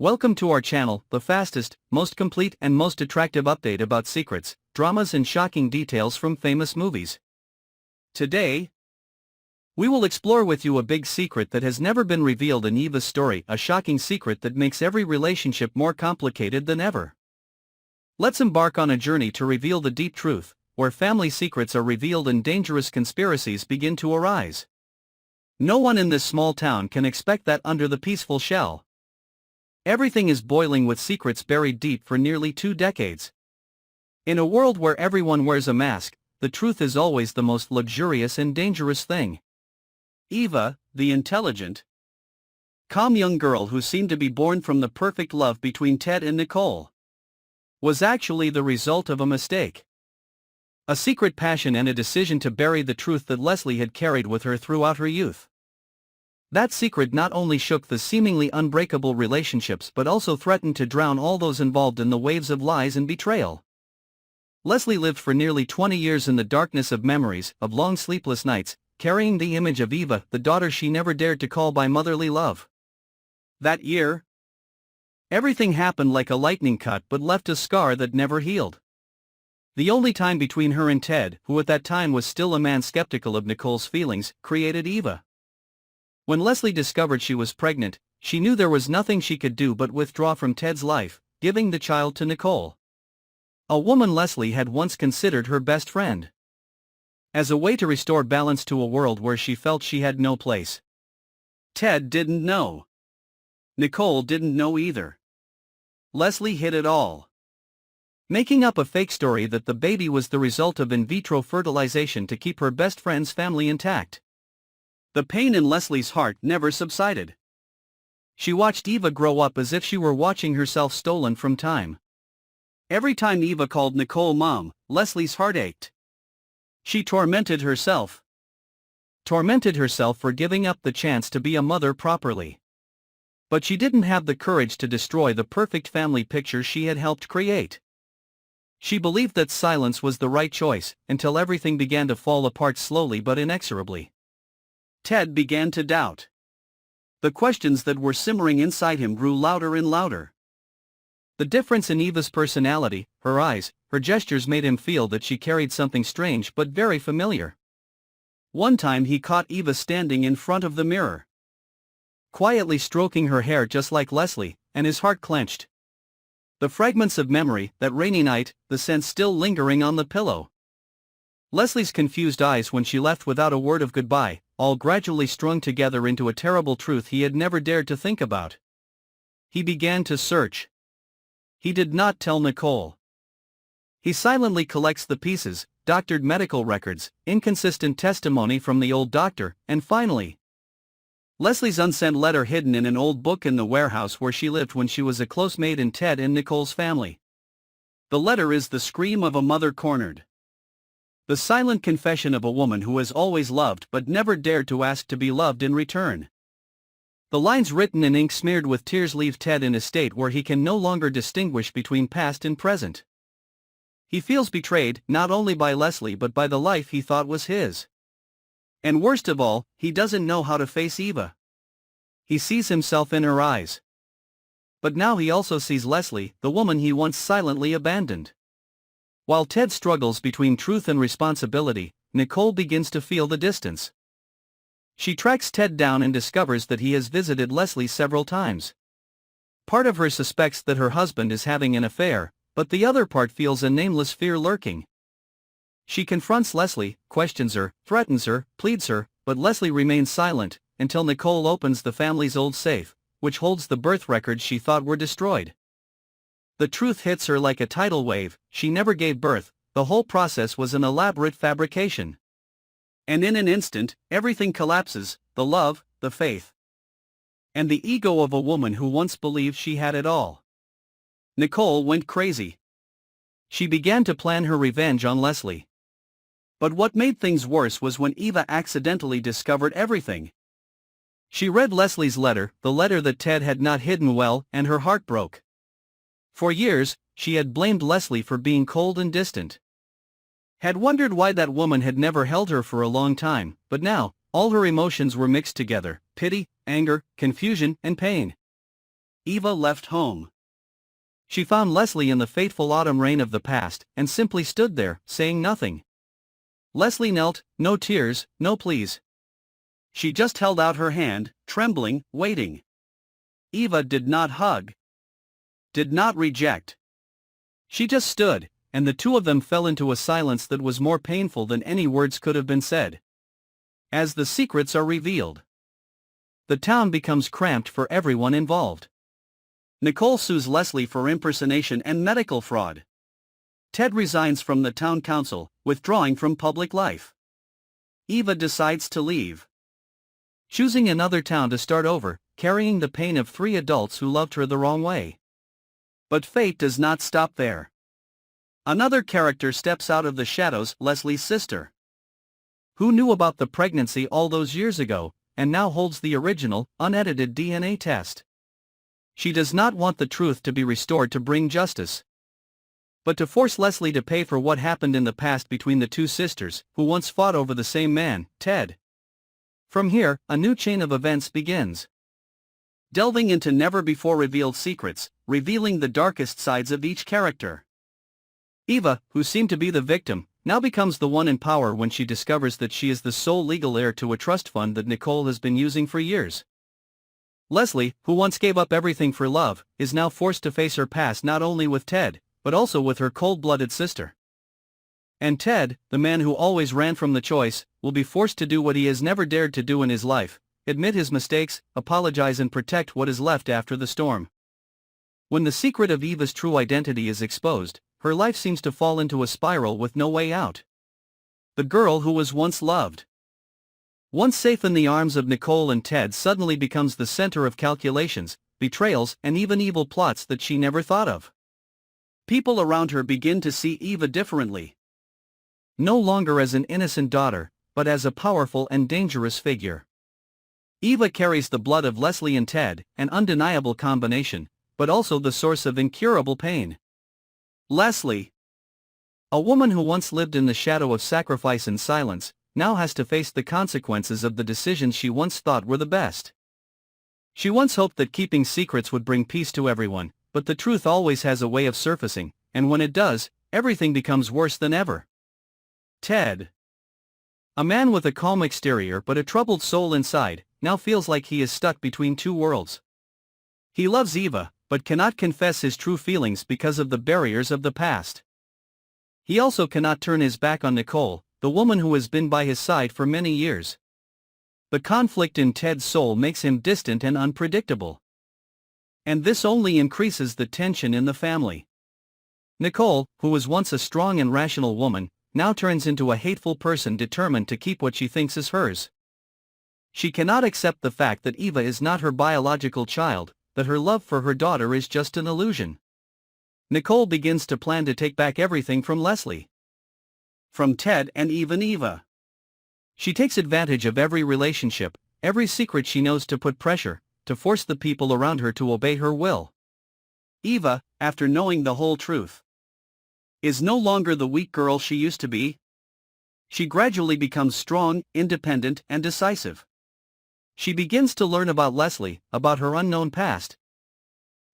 Welcome to our channel, the fastest, most complete and most attractive update about secrets, dramas and shocking details from famous movies. Today, we will explore with you a big secret that has never been revealed in Eva's story, a shocking secret that makes every relationship more complicated than ever. Let's embark on a journey to reveal the deep truth, where family secrets are revealed and dangerous conspiracies begin to arise. No one in this small town can expect that under the peaceful shell. Everything is boiling with secrets buried deep for nearly 2 decades. In a world where everyone wears a mask, the truth is always the most luxurious and dangerous thing. Eva, the intelligent, calm young girl who seemed to be born from the perfect love between Ted and Nicole, was actually the result of a mistake. A secret passion and a decision to bury the truth that Leslie had carried with her throughout her youth. That secret not only shook the seemingly unbreakable relationships but also threatened to drown all those involved in the waves of lies and betrayal. Leslie lived for nearly 20 years in the darkness of memories, of long sleepless nights, carrying the image of Eva, the daughter she never dared to call by motherly love. That year, everything happened like a lightning cut but left a scar that never healed. The only time between her and Ted, who at that time was still a man skeptical of Nicole's feelings, created Eva. When Leslie discovered she was pregnant, she knew there was nothing she could do but withdraw from Ted's life, giving the child to Nicole, a woman Leslie had once considered her best friend, as a way to restore balance to a world where she felt she had no place. Ted didn't know. Nicole didn't know either. Leslie hid it all, making up a fake story that the baby was the result of in vitro fertilization to keep her best friend's family intact. The pain in Leslie's heart never subsided. She watched Eva grow up as if she were watching herself stolen from time. Every time Eva called Nicole mom, Leslie's heart ached. She tormented herself. Tormented herself for giving up the chance to be a mother properly. But she didn't have the courage to destroy the perfect family picture she had helped create. She believed that silence was the right choice, until everything began to fall apart slowly but inexorably. Ted began to doubt. The questions that were simmering inside him grew louder and louder. The difference in Eva's personality, her eyes, her gestures made him feel that she carried something strange but very familiar. One time he caught Eva standing in front of the mirror, quietly stroking her hair just like Leslie, and his heart clenched. The fragments of memory, that rainy night, the scent still lingering on the pillow. Leslie's confused eyes when she left without a word of goodbye, all gradually strung together into a terrible truth he had never dared to think about. He began to search. He did not tell Nicole. He silently collects the pieces, doctored medical records, inconsistent testimony from the old doctor, and finally, Leslie's unsent letter hidden in an old book in the warehouse where she lived when she was a close mate in Ted and Nicole's family. The letter is the scream of a mother cornered. The silent confession of a woman who has always loved but never dared to ask to be loved in return. The lines written in ink smeared with tears leave Ted in a state where he can no longer distinguish between past and present. He feels betrayed, not only by Leslie but by the life he thought was his. And worst of all, he doesn't know how to face Eva. He sees himself in her eyes. But now he also sees Leslie, the woman he once silently abandoned. While Ted struggles between truth and responsibility, Nicole begins to feel the distance. She tracks Ted down and discovers that he has visited Leslie several times. Part of her suspects that her husband is having an affair, but the other part feels a nameless fear lurking. She confronts Leslie, questions her, threatens her, pleads her, but Leslie remains silent, until Nicole opens the family's old safe, which holds the birth records she thought were destroyed. The truth hits her like a tidal wave: she never gave birth, the whole process was an elaborate fabrication. And in an instant, everything collapses: the love, the faith, and the ego of a woman who once believed she had it all. Nicole went crazy. She began to plan her revenge on Leslie. But what made things worse was when Eva accidentally discovered everything. She read Leslie's letter, the letter that Ted had not hidden well, and her heart broke. For years, she had blamed Leslie for being cold and distant. Had wondered why that woman had never held her for a long time, but now, all her emotions were mixed together: pity, anger, confusion, and pain. Eva left home. She found Leslie in the fateful autumn rain of the past, and simply stood there, saying nothing. Leslie knelt, no tears, no pleas. She just held out her hand, trembling, waiting. Eva did not hug. Did not reject. She just stood, and the two of them fell into a silence that was more painful than any words could have been said. As the secrets are revealed, the town becomes cramped for everyone involved. Nicole sues Leslie for impersonation and medical fraud. Ted resigns from the town council, withdrawing from public life. Eva decides to leave, choosing another town to start over, carrying the pain of 3 adults who loved her the wrong way. But fate does not stop there. Another character steps out of the shadows, Leslie's sister, who knew about the pregnancy all those years ago, and now holds the original, unedited DNA test. She does not want the truth to be restored to bring justice, but to force Leslie to pay for what happened in the past between the two sisters, who once fought over the same man, Ted. From here, a new chain of events begins, delving into never-before-revealed secrets, revealing the darkest sides of each character. Eva, who seemed to be the victim, now becomes the one in power when she discovers that she is the sole legal heir to a trust fund that Nicole has been using for years. Leslie, who once gave up everything for love, is now forced to face her past not only with Ted, but also with her cold-blooded sister. And Ted, the man who always ran from the choice, will be forced to do what he has never dared to do in his life: admit his mistakes, apologize and protect what is left after the storm. When the secret of Eva's true identity is exposed, her life seems to fall into a spiral with no way out. The girl who was once loved, once safe in the arms of Nicole and Ted, suddenly becomes the center of calculations, betrayals, and even evil plots that she never thought of. People around her begin to see Eva differently. No longer as an innocent daughter, but as a powerful and dangerous figure. Eva carries the blood of Leslie and Ted, an undeniable combination, but also the source of incurable pain. Leslie, a woman who once lived in the shadow of sacrifice and silence, now has to face the consequences of the decisions she once thought were the best. She once hoped that keeping secrets would bring peace to everyone, but the truth always has a way of surfacing, and when it does, everything becomes worse than ever. Ted, a man with a calm exterior but a troubled soul inside, now feels like he is stuck between two worlds. He loves Eva, but cannot confess his true feelings because of the barriers of the past. He also cannot turn his back on Nicole, the woman who has been by his side for many years. The conflict in Ted's soul makes him distant and unpredictable. And this only increases the tension in the family. Nicole, who was once a strong and rational woman, now turns into a hateful person determined to keep what she thinks is hers. She cannot accept the fact that Eva is not her biological child, that her love for her daughter is just an illusion. Nicole begins to plan to take back everything from Leslie, from Ted, and even Eva. She takes advantage of every relationship, every secret she knows to put pressure, to force the people around her to obey her will. Eva, after knowing the whole truth, is no longer the weak girl she used to be. She gradually becomes strong, independent, and decisive. She begins to learn about Leslie, about her unknown past,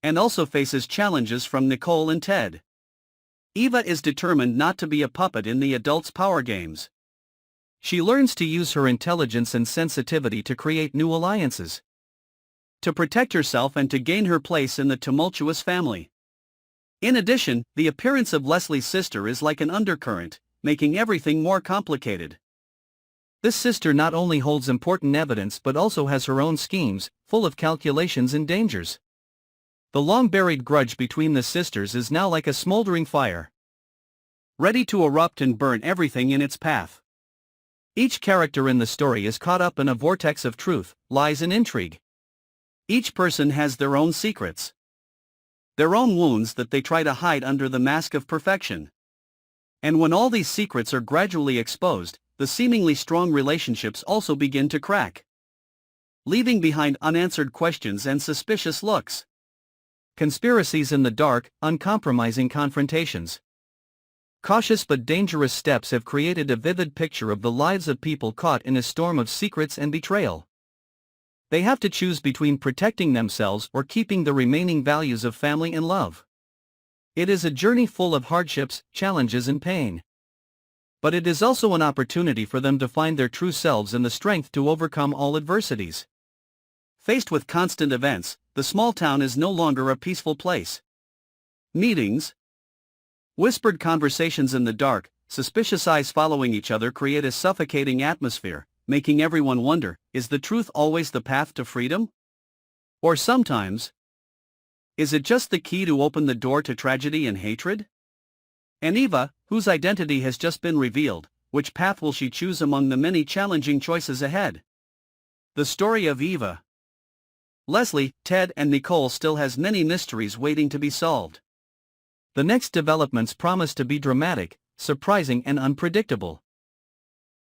and also faces challenges from Nicole and Ted. Eva is determined not to be a puppet in the adults' power games. She learns to use her intelligence and sensitivity to create new alliances, to protect herself and to gain her place in the tumultuous family. In addition, the appearance of Leslie's sister is like an undercurrent, making everything more complicated. This sister not only holds important evidence but also has her own schemes, full of calculations and dangers. The long-buried grudge between the sisters is now like a smoldering fire, ready to erupt and burn everything in its path. Each character in the story is caught up in a vortex of truth, lies and intrigue. Each person has their own secrets, their own wounds that they try to hide under the mask of perfection. And when all these secrets are gradually exposed, the seemingly strong relationships also begin to crack, leaving behind unanswered questions and suspicious looks. Conspiracies in the dark, uncompromising confrontations. Cautious but dangerous steps have created a vivid picture of the lives of people caught in a storm of secrets and betrayal. They have to choose between protecting themselves or keeping the remaining values of family and love. It is a journey full of hardships, challenges and pain. But it is also an opportunity for them to find their true selves and the strength to overcome all adversities. Faced with constant events, the small town is no longer a peaceful place. Meetings, whispered conversations in the dark, suspicious eyes following each other create a suffocating atmosphere, making everyone wonder, is the truth always the path to freedom? Or sometimes, is it just the key to open the door to tragedy and hatred? And Eva, whose identity has just been revealed, which path will she choose among the many challenging choices ahead? The story of Eva, Leslie, Ted and Nicole still has many mysteries waiting to be solved. The next developments promise to be dramatic, surprising and unpredictable.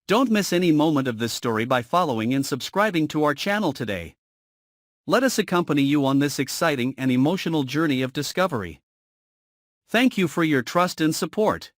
Don't miss any moment of this story by following and subscribing to our channel today. Let us accompany you on this exciting and emotional journey of discovery. Thank you for your trust and support.